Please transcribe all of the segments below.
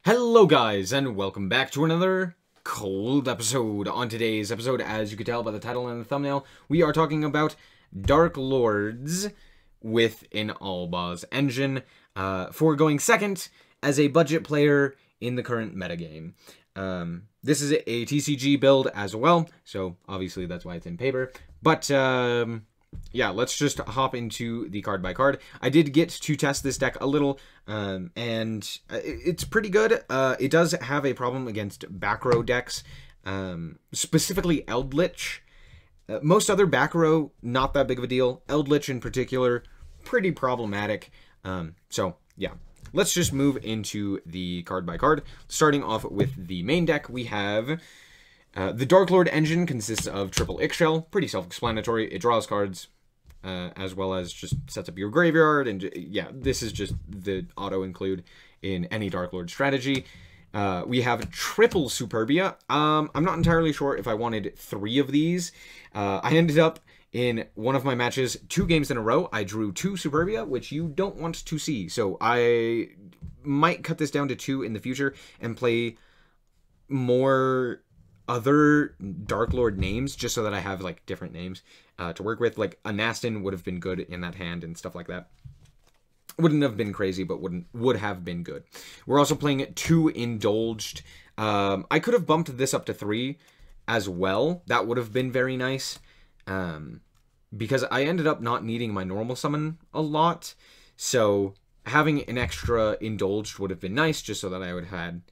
Hello guys, and welcome back to another cold episode. On today's episode, as you can tell by the title and the thumbnail, we are talking about Darklords with an Albaz engine for going second as a budget player in the current metagame. This is a TCG build as well, so obviously that's why it's in paper. But yeah, let's just hop into the card by card. I did get to test this deck a little, and it's pretty good. It does have a problem against back row decks, specifically Eldritch. Most other back row, not that big of a deal. Eldritch in particular, pretty problematic. So yeah, let's just move into the card by card. Starting off with the main deck, we have the Darklord engine consists of triple Ixchel, pretty self-explanatory. It draws cards, as well as just sets up your graveyard, and yeah, this is just the auto-include in any Darklord strategy. We have triple Superbia. I'm not entirely sure if I wanted 3 of these. I ended up, in one of my matches, 2 games in a row, I drew 2 Superbia, which you don't want to see, so I might cut this down to 2 in the future and play more other Darklord names, just so that I have like different names to work with. Like a Nastin would have been good in that hand and stuff like that. Wouldn't have been crazy, but would have been good. We're also playing 2 Indulged. I could have bumped this up to 3 as well. That would have been very nice, because I ended up not needing my normal summon a lot, so having an extra Indulged would have been nice, just so that I would have had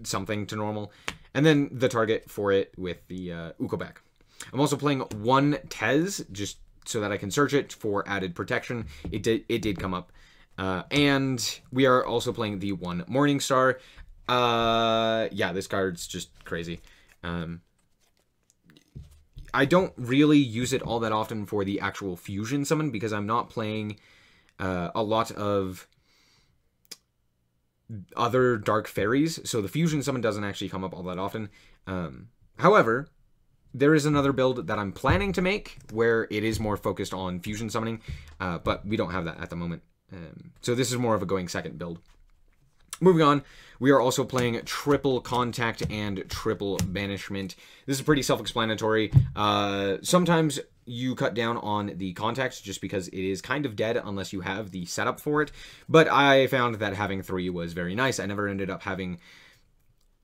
something to normal. And then the target for it with the Ukobek. I'm also playing 1 Tez, just so that I can search it for added protection. It did come up. And we are also playing the 1 Morningstar. Yeah, this card's just crazy. I don't really use it all that often for the actual fusion summon, because I'm not playing a lot of other dark fairies, so the fusion summon doesn't actually come up all that often. However, there is another build that I'm planning to make where it is more focused on fusion summoning, but we don't have that at the moment. So this is more of a going second build. Moving on, we are also playing triple Contact and triple Banishment. This is pretty self-explanatory. Sometimes you cut down on the Contact just because it is kind of dead unless you have the setup for it. But I found that having 3 was very nice. I never ended up having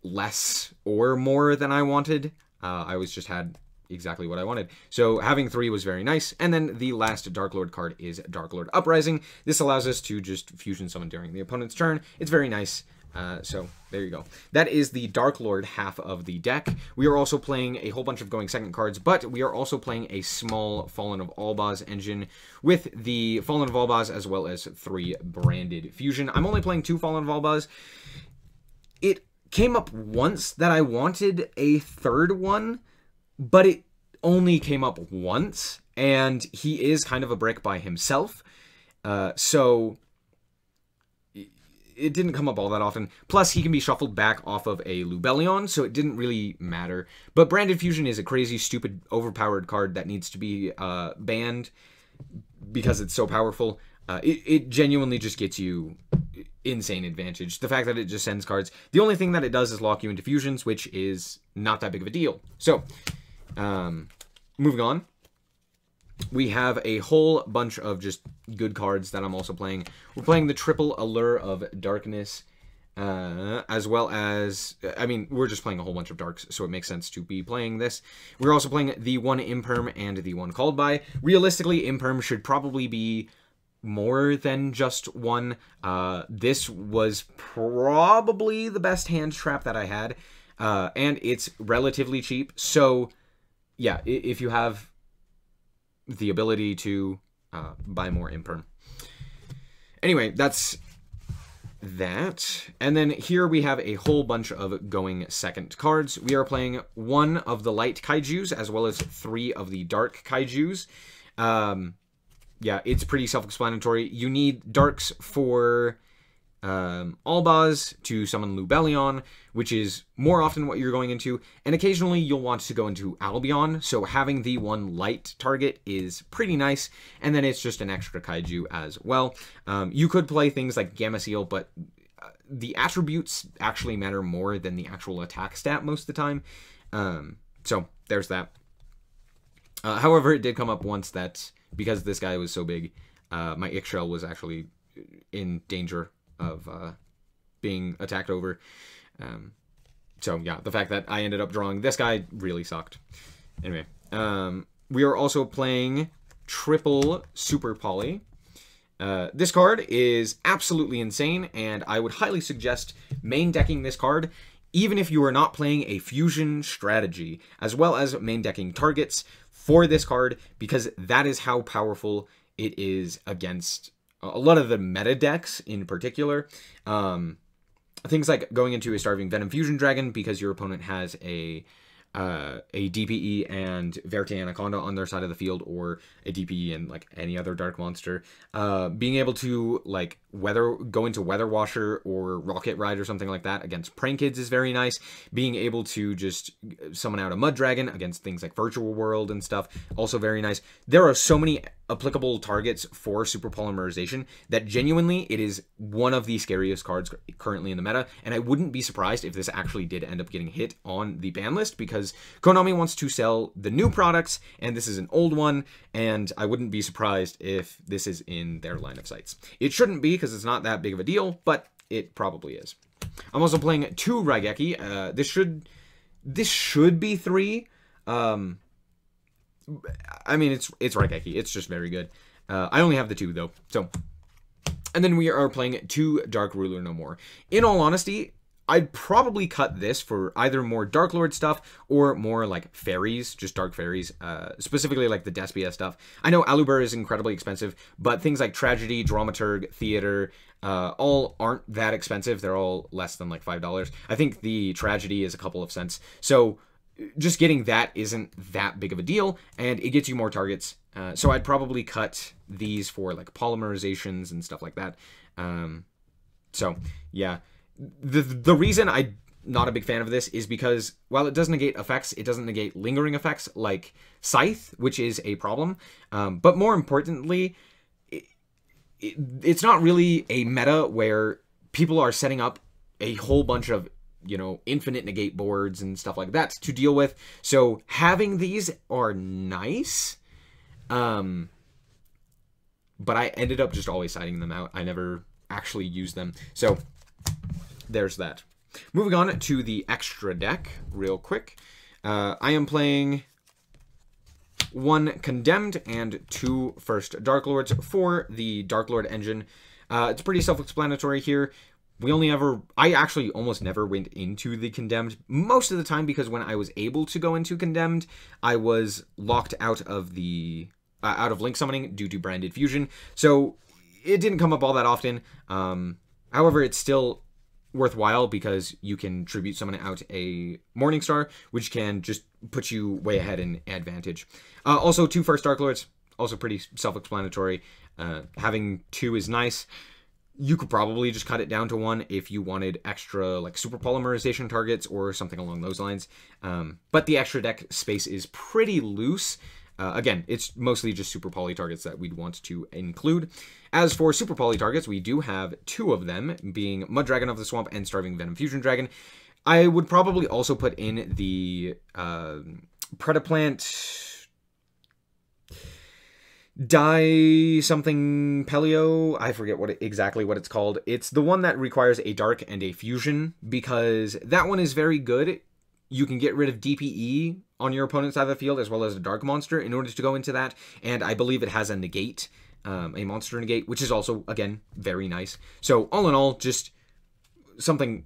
less or more than I wanted. I always just had exactly what I wanted. So having 3 was very nice. And then the last Darklord card is Darklord Uprising. This allows us to just fusion summon during the opponent's turn. It's very nice. So there you go. That is the Darklord half of the deck. We are also playing a whole bunch of going second cards, but we are also playing a small Fallen of Albaz engine with the Fallen of Albaz as well as 3 branded fusion. I'm only playing 2 Fallen of Albaz. It came up once that I wanted a 3rd one, but it only came up once, and he is kind of a brick by himself, so it didn't come up all that often. Plus, he can be shuffled back off of a Lubellion, so it didn't really matter. But Branded Fusion is a crazy, stupid, overpowered card that needs to be banned because it's so powerful. It genuinely just gets you insane advantage. The fact that it just sends cards. The only thing that it does is lock you into fusions, which is not that big of a deal. So, moving on. We have a whole bunch of just good cards that I'm also playing. We're playing the triple Allure of Darkness, as well as, I mean, we're just playing a whole bunch of darks, so it makes sense to be playing this. We're also playing the 1 Imperm and the 1 Called By. Realistically, Imperm should probably be more than just 1. This was probably the best hand trap that I had, and it's relatively cheap, so yeah, if you have the ability to buy more Imperm. Anyway, that's that. And then here we have a whole bunch of going second cards. We are playing 1 of the light kaijus as well as 3 of the dark kaijus. Yeah, it's pretty self-explanatory. You need darks for Albaz to summon Lubellion, which is more often what you're going into, and occasionally you'll want to go into Albion, so having the 1 light target is pretty nice, and then it's just an extra kaiju as well. You could play things like Gamma Seal, but the attributes actually matter more than the actual attack stat most of the time. So there's that. However, it did come up once that because this guy was so big, my Ixchel was actually in danger of being attacked over. So yeah, the fact that I ended up drawing this guy really sucked. Anyway, we are also playing triple Super Poly. This card is absolutely insane, and I would highly suggest main decking this card, even if you are not playing a fusion strategy, as well as main decking targets for this card, because that is how powerful it is against a lot of the meta decks in particular. Things like going into a Starving Venom Fusion Dragon because your opponent has a DPE and Verte Anaconda on their side of the field, or a DPE and like any other dark monster. Being able to like go into Weather Washer or Rocket Ride or something like that against Prank Kids is very nice. Being able to just summon out a Mud Dragon against things like Virtual World and stuff, also very nice. There are so many applicable targets for Super Polymerization that genuinely it is one of the scariest cards currently in the meta, and I wouldn't be surprised if this actually did end up getting hit on the ban list, because Konami wants to sell the new products and this is an old one, and I wouldn't be surprised if this is in their line of sights. It shouldn't be because it's not that big of a deal, but it probably is. I'm also playing 2 Raigeki. This should be 3. I mean, it's Raigeki. It's just very good. I only have the 2, though. So, and then we are playing 2 Dark Ruler No More. In all honesty, I'd probably cut this for either more Darklord stuff or more like fairies, just dark fairies, specifically like the Despia stuff. I know Aluber is incredibly expensive, but things like Tragedy, Dramaturg, Theater, all aren't that expensive. They're all less than like $5. I think the Tragedy is a couple of cents. So just getting that isn't that big of a deal, and it gets you more targets. So I'd probably cut these for like polymerizations and stuff like that. So yeah. The reason I'm not a big fan of this is because while it does negate effects, it doesn't negate lingering effects like Scythe, which is a problem. But more importantly, it's not really a meta where people are setting up a whole bunch of, you know, infinite negate boards and stuff like that to deal with. So having these are nice. But I ended up just always siding them out. I never actually used them. So there's that. Moving on to the extra deck real quick. I am playing 1 Condemned and 2 First Darklords for the Darklord engine. It's pretty self-explanatory here. I actually almost never went into the Condemned most of the time, because when I was able to go into Condemned, I was locked out of the out of Link Summoning due to Branded Fusion. So it didn't come up all that often. However, it's still worthwhile because you can tribute summon out a Morningstar, which can just put you way ahead in advantage. Also, 2 First Darklords, also pretty self-explanatory. Having 2 is nice. You could probably just cut it down to 1 if you wanted extra like super polymerization targets or something along those lines. But the extra deck space is pretty loose. Again, it's mostly just super poly targets that we'd want to include. As for super poly targets, we do have 2 of them, being Mud Dragon of the Swamp and Starving Venom Fusion Dragon. I would probably also put in the Predaplant Die something Pelio. I forget exactly what it's called. It's the one that requires a Dark and a Fusion, because that one is very good. You can get rid of DPE on your opponent's side of the field as well as a Dark Monster in order to go into that, and I believe it has a negate, a monster negate, which is also, again, very nice. So all in all, just something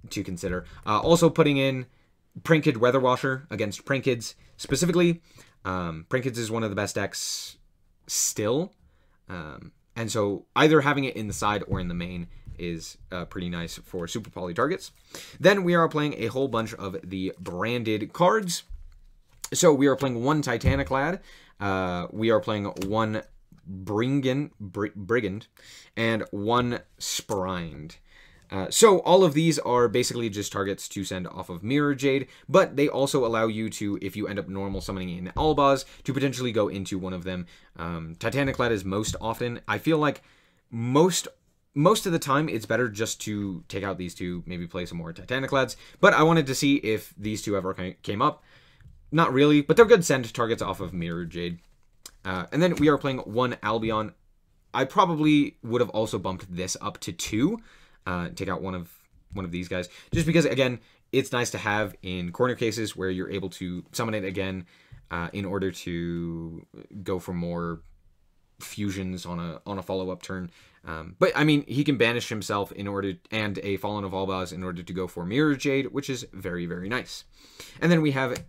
to consider. Also putting in Prank Kid Weather Washer against Prank Kids specifically. Prank Kids is one of the best decks still, and so either having it in the side or in the main is pretty nice for super poly targets. Then we are playing a whole bunch of the branded cards. So we are playing 1 Titaniclad, we are playing 1 Brigand, and 1 Sprined. So all of these are basically just targets to send off of Mirror Jade, but they also allow you to, if you end up normal summoning in Albaz, to potentially go into one of them. Titaniclad is most often. I feel like most most of the time, it's better just to take out these two, maybe play some more Titanic Lads. But I wanted to see if these two ever came up. Not really, but they're good send targets off of Mirror Jade. And then we are playing 1 Albion. I probably would have also bumped this up to 2. Take out one of these guys. Just because, again, it's nice to have in corner cases where you're able to summon it again in order to go for more fusions on a follow-up turn. But, I mean, he can banish himself in order, and a Fallen of Albaz in order to go for Mirror Jade, which is very, very nice. And then we have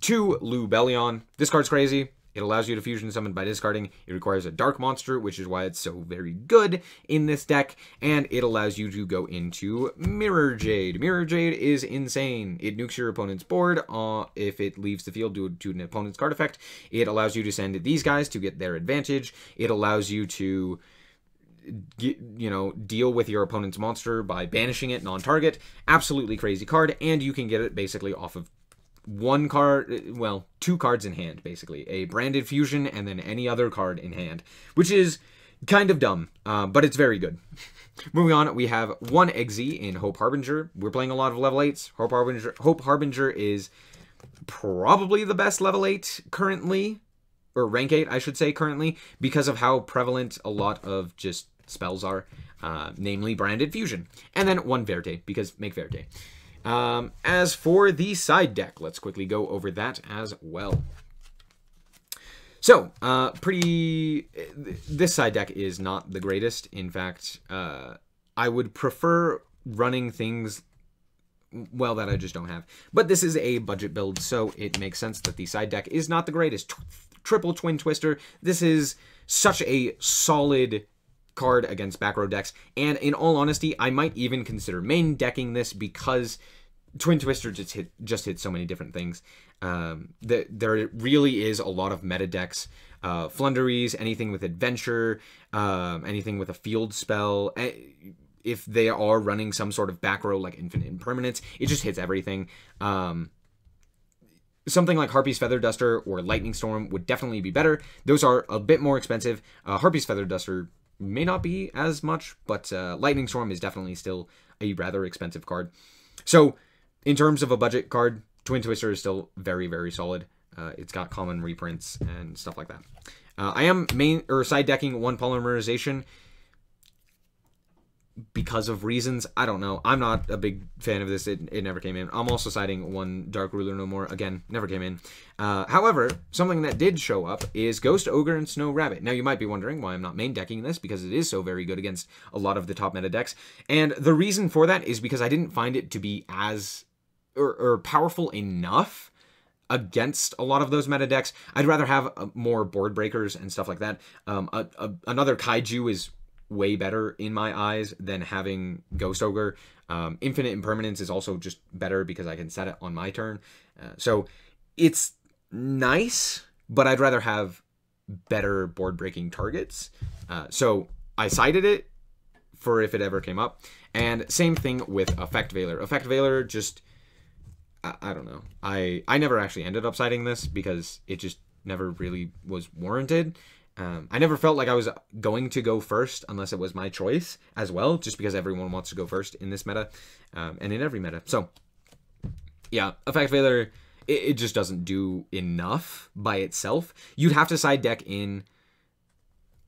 2 Lubellion. This card's crazy. It allows you to fusion summon by discarding. It requires a dark monster, which is why it's so very good in this deck. And it allows you to go into Mirror Jade. Mirror Jade is insane. It nukes your opponent's board if it leaves the field due to an opponent's card effect. It allows you to send these guys to get their advantage. It allows you to deal with your opponent's monster by banishing it non-target. Absolutely crazy card. And you can get it basically off of 1 card, well, 2 cards in hand, basically. A branded fusion and then any other card in hand, which is kind of dumb, but it's very good. Moving on, we have 1 Exi in Hope Harbinger. We're playing a lot of level 8s. Hope Harbinger is probably the best level 8 currently, or rank 8, I should say, currently, because of how prevalent a lot of just spells are, namely branded fusion. And then 1 Verte, because make Verte. As for the side deck, let's quickly go over that as well. So, this side deck is not the greatest. In fact, I would prefer running things, well, that I just don't have. But this is a budget build, so it makes sense that the side deck is not the greatest. Triple Twin Twister. This is such a solid card against back row decks, and in all honesty, I might even consider main decking this because Twin Twister just hits so many different things. There really is a lot of meta decks, Flunderies, anything with adventure, anything with a field spell. If they are running some sort of back row like Infinite Impermanence, it just hits everything. Something like Harpy's Feather Duster or Lightning Storm would definitely be better. Those are a bit more expensive. Harpy's Feather Duster may not be as much, but Lightning Storm is definitely still a rather expensive card. So, in terms of a budget card, Twin Twister is still very, very solid. It's got common reprints and stuff like that. I am side decking 1 Polymerization because of reasons. I don't know. I'm not a big fan of this. It never came in. I'm also siding 1 Dark Ruler No More. Again, never came in. However, something that did show up is Ghost Ogre and Snow Rabbit. Now, you might be wondering why I'm not main decking this, because it is so very good against a lot of the top meta decks. And the reason for that is because I didn't find it to be as or powerful enough against a lot of those meta decks. I'd rather have more board breakers and stuff like that. Another Kaiju is way better in my eyes than having Ghost Ogre. Infinite Impermanence is also just better because I can set it on my turn. So it's nice, but I'd rather have better board breaking targets. So I sided it for if it ever came up. And same thing with Effect Veiler. Effect Veiler just, I don't know. I never actually ended up siding this because it just never really was warranted. I never felt like I was going to go first unless it was my choice as well, just because everyone wants to go first in this meta, and in every meta. So, yeah, Effect Veiler, it just doesn't do enough by itself. You'd have to side deck in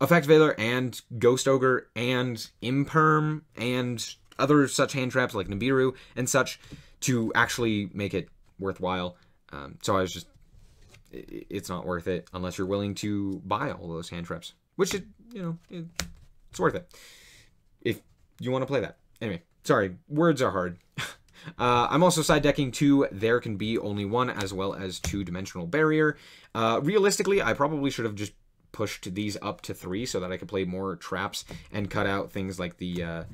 Effect Veiler and Ghost Ogre and Imperm and other such hand traps like Nibiru and such to actually make it worthwhile. So I was just, it's not worth it unless you're willing to buy all those hand traps, which it's worth it if you want to play that. Anyway, sorry, words are hard. I'm also side decking 2 There Can Be Only One, as well as 2 Dimensional Barrier. Realistically, I probably should have just pushed these up to 3 so that I could play more traps and cut out things like the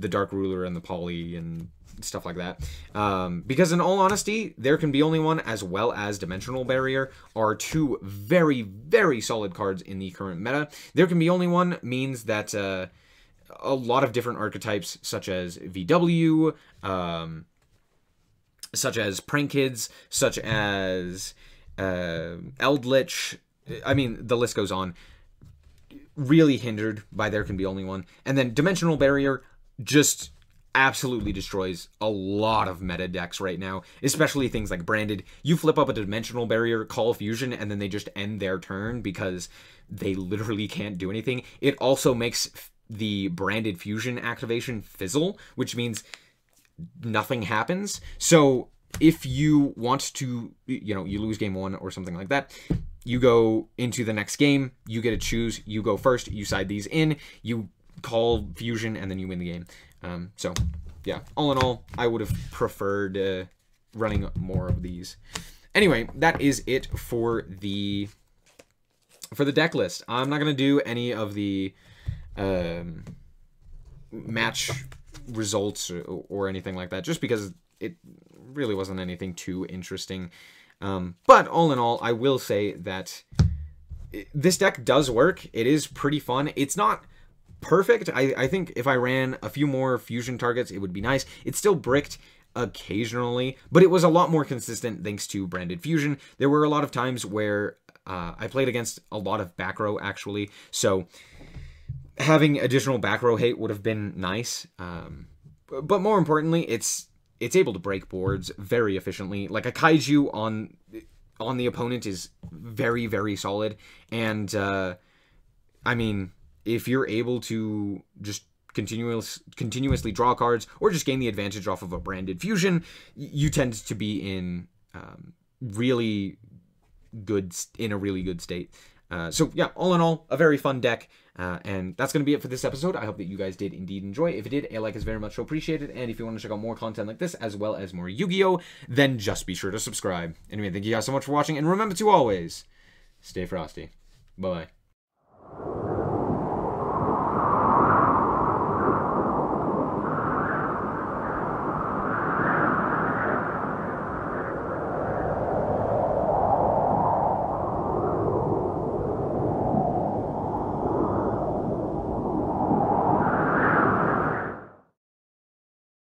Dark Ruler and the Poly and stuff like that. Because in all honesty, There Can Be Only One as well as Dimensional Barrier are 2 very, very solid cards in the current meta. There Can Be Only One means that a lot of different archetypes such as VW, such as Prank Kids, such as Eldritch, I mean, the list goes on. really hindered by There Can Be Only One. And then Dimensional Barrier just absolutely destroys a lot of meta decks right now, especially things like Branded. You flip up a Dimensional Barrier, call Fusion, and then they just end their turn because they literally can't do anything. It also makes the Branded Fusion activation fizzle, which means nothing happens. So if you want to, you lose game 1 or something like that, you go into the next game, you get to choose, you go first, you side these in, you call Fusion, and then you win the game. So, yeah, all in all, I would have preferred running more of these. Anyway, that is it for the deck list. I'm not going to do any of the match results or anything like that, just because it really wasn't anything too interesting. But all in all, I will say that this deck does work. It is pretty fun. It's not perfect. I think if I ran a few more fusion targets, it would be nice. It's still bricked occasionally, but it was a lot more consistent thanks to Branded Fusion. There were a lot of times where I played against a lot of back row, actually, so having additional back row hate would have been nice. But more importantly, it's able to break boards very efficiently. Like a Kaiju on the opponent is very, very solid, and I mean, if you're able to just continuously draw cards or just gain the advantage off of a Branded Fusion, you tend to be in a really good state. So yeah, all in all, a very fun deck. And that's going to be it for this episode. I hope that you guys did indeed enjoy. If you did, a like is very much appreciated. And if you want to check out more content like this, as well as more Yu-Gi-Oh!, then just be sure to subscribe. Anyway, thank you guys so much for watching. And remember to always stay frosty. Bye-bye.